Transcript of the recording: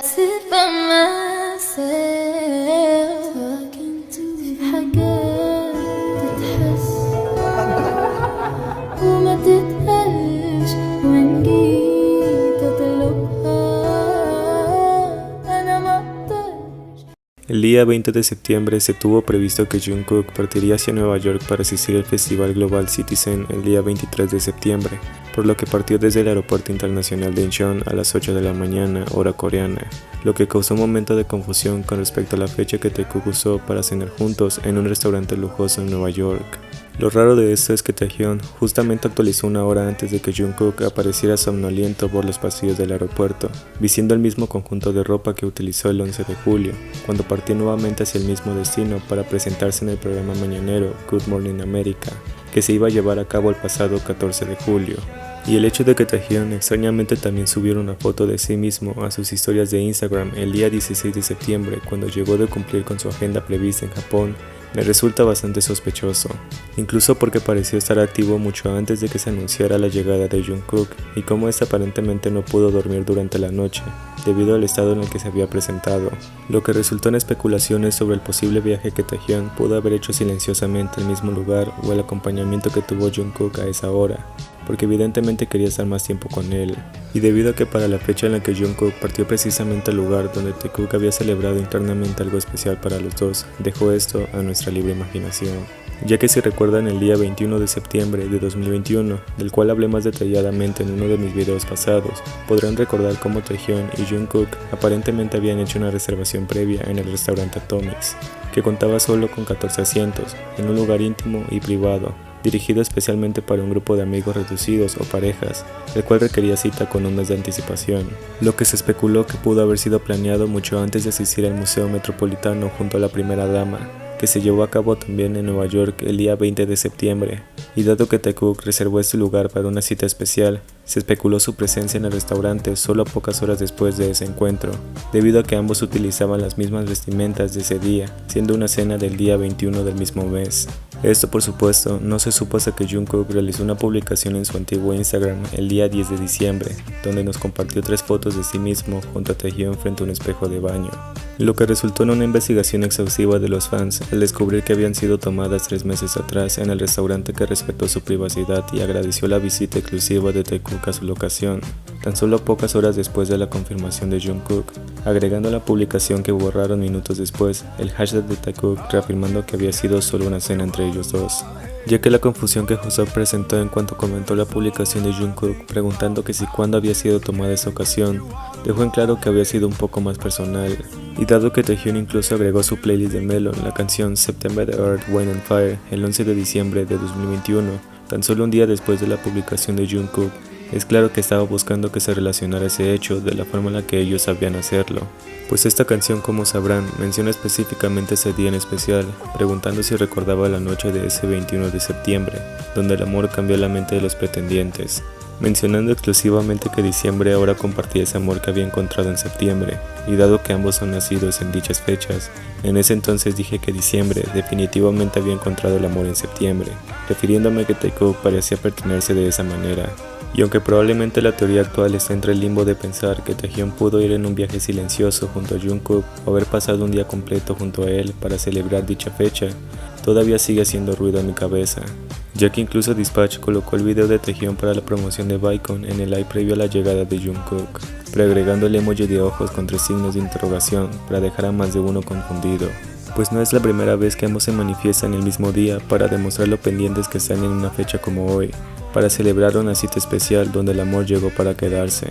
sit by myself talking to حاجات تتحس وما تتقالش وإن جيت أطلبها أنا مقدرش. El día 20 de septiembre se tuvo previsto que Jungkook partiría hacia Nueva York para asistir al Festival Global Citizen el día 23 de septiembre, por lo que partió desde el aeropuerto internacional de Incheon a las 8 de la mañana, hora coreana, lo que causó un momento de confusión con respecto a la fecha que Taekook usó para cenar juntos en un restaurante lujoso en Nueva York. Lo raro de esto es que Taehyun justamente actualizó una hora antes de que Jungkook apareciera somnoliento por los pasillos del aeropuerto, vistiendo el mismo conjunto de ropa que utilizó el 11 de julio, cuando partió nuevamente hacia el mismo destino para presentarse en el programa mañanero Good Morning America, que se iba a llevar a cabo el pasado 14 de julio. Y el hecho de que Taehyun extrañamente también subiera una foto de sí mismo a sus historias de Instagram el día 16 de septiembre cuando llegó de cumplir con su agenda prevista en Japón, me resulta bastante sospechoso, incluso porque pareció estar activo mucho antes de que se anunciara la llegada de Jungkook y cómo este aparentemente no pudo dormir durante la noche, debido al estado en el que se había presentado, lo que resultó en especulaciones sobre el posible viaje que Taehyun pudo haber hecho silenciosamente al mismo lugar o el acompañamiento que tuvo Jungkook a esa hora, porque evidentemente quería estar más tiempo con él, y debido a que para la fecha en la que Jungkook partió precisamente al lugar donde Taekook había celebrado internamente algo especial para los dos, dejó esto a nuestra libre imaginación. Ya que si recuerdan el día 21 de septiembre de 2021, del cual hablé más detalladamente en uno de mis videos pasados, podrán recordar cómo Taehyun y Jungkook aparentemente habían hecho una reservación previa en el restaurante Atomics, que contaba solo con 14 asientos, en un lugar íntimo y privado, dirigido especialmente para un grupo de amigos reducidos o parejas, el cual requería cita con un mes de anticipación, lo que se especuló que pudo haber sido planeado mucho antes de asistir al Museo Metropolitano junto a la primera dama, que se llevó a cabo también en Nueva York el día 20 de septiembre, y dado que Taekook reservó este lugar para una cita especial, se especuló su presencia en el restaurante solo pocas horas después de ese encuentro, debido a que ambos utilizaban las mismas vestimentas de ese día, siendo una cena del día 21 del mismo mes. Esto por supuesto no se supo hasta que Jungkook realizó una publicación en su antiguo Instagram el día 10 de diciembre, donde nos compartió 3 fotos de sí mismo junto a Taehyun frente a un espejo de baño, lo que resultó en una investigación exhaustiva de los fans al descubrir que habían sido tomadas 3 meses atrás en el restaurante que respetó su privacidad y agradeció la visita exclusiva de Taekook a su locación, tan solo pocas horas después de la confirmación de Jungkook, agregando a la publicación que borraron minutos después el hashtag de Taekook reafirmando que había sido solo una cena entre ellos dos, ya que la confusión que Joseph presentó en cuanto comentó la publicación de Jungkook preguntando que si cuándo había sido tomada esa ocasión, dejó en claro que había sido un poco más personal, y dado que Taehyun incluso agregó a su playlist de Melon la canción September de Earth, Wind and Fire el 11 de diciembre de 2021, tan solo un día después de la publicación de Jungkook, es claro que estaba buscando que se relacionara ese hecho de la forma en la que ellos sabían hacerlo, pues esta canción, como sabrán, menciona específicamente ese día en especial, preguntando si recordaba la noche de ese 21 de septiembre, donde el amor cambió la mente de los pretendientes, mencionando exclusivamente que diciembre ahora compartía ese amor que había encontrado en septiembre, y dado que ambos son nacidos en dichas fechas, en ese entonces dije que diciembre definitivamente había encontrado el amor en septiembre, refiriéndome a que Taekook parecía pertenecerse de esa manera. Y aunque probablemente la teoría actual está entre el limbo de pensar que Taehyun pudo ir en un viaje silencioso junto a Jungkook o haber pasado un día completo junto a él para celebrar dicha fecha, todavía sigue haciendo ruido en mi cabeza, ya que incluso Dispatch colocó el video de Taehyun para la promoción de Baekhyun en el live previo a la llegada de Jungkook, pero agregando el emoji de ojos con 3 signos de interrogación para dejar a más de uno confundido, pues no es la primera vez que ambos se manifiestan el mismo día para demostrar lo pendientes que están en una fecha como hoy, para celebrar una cita especial donde el amor llegó para quedarse.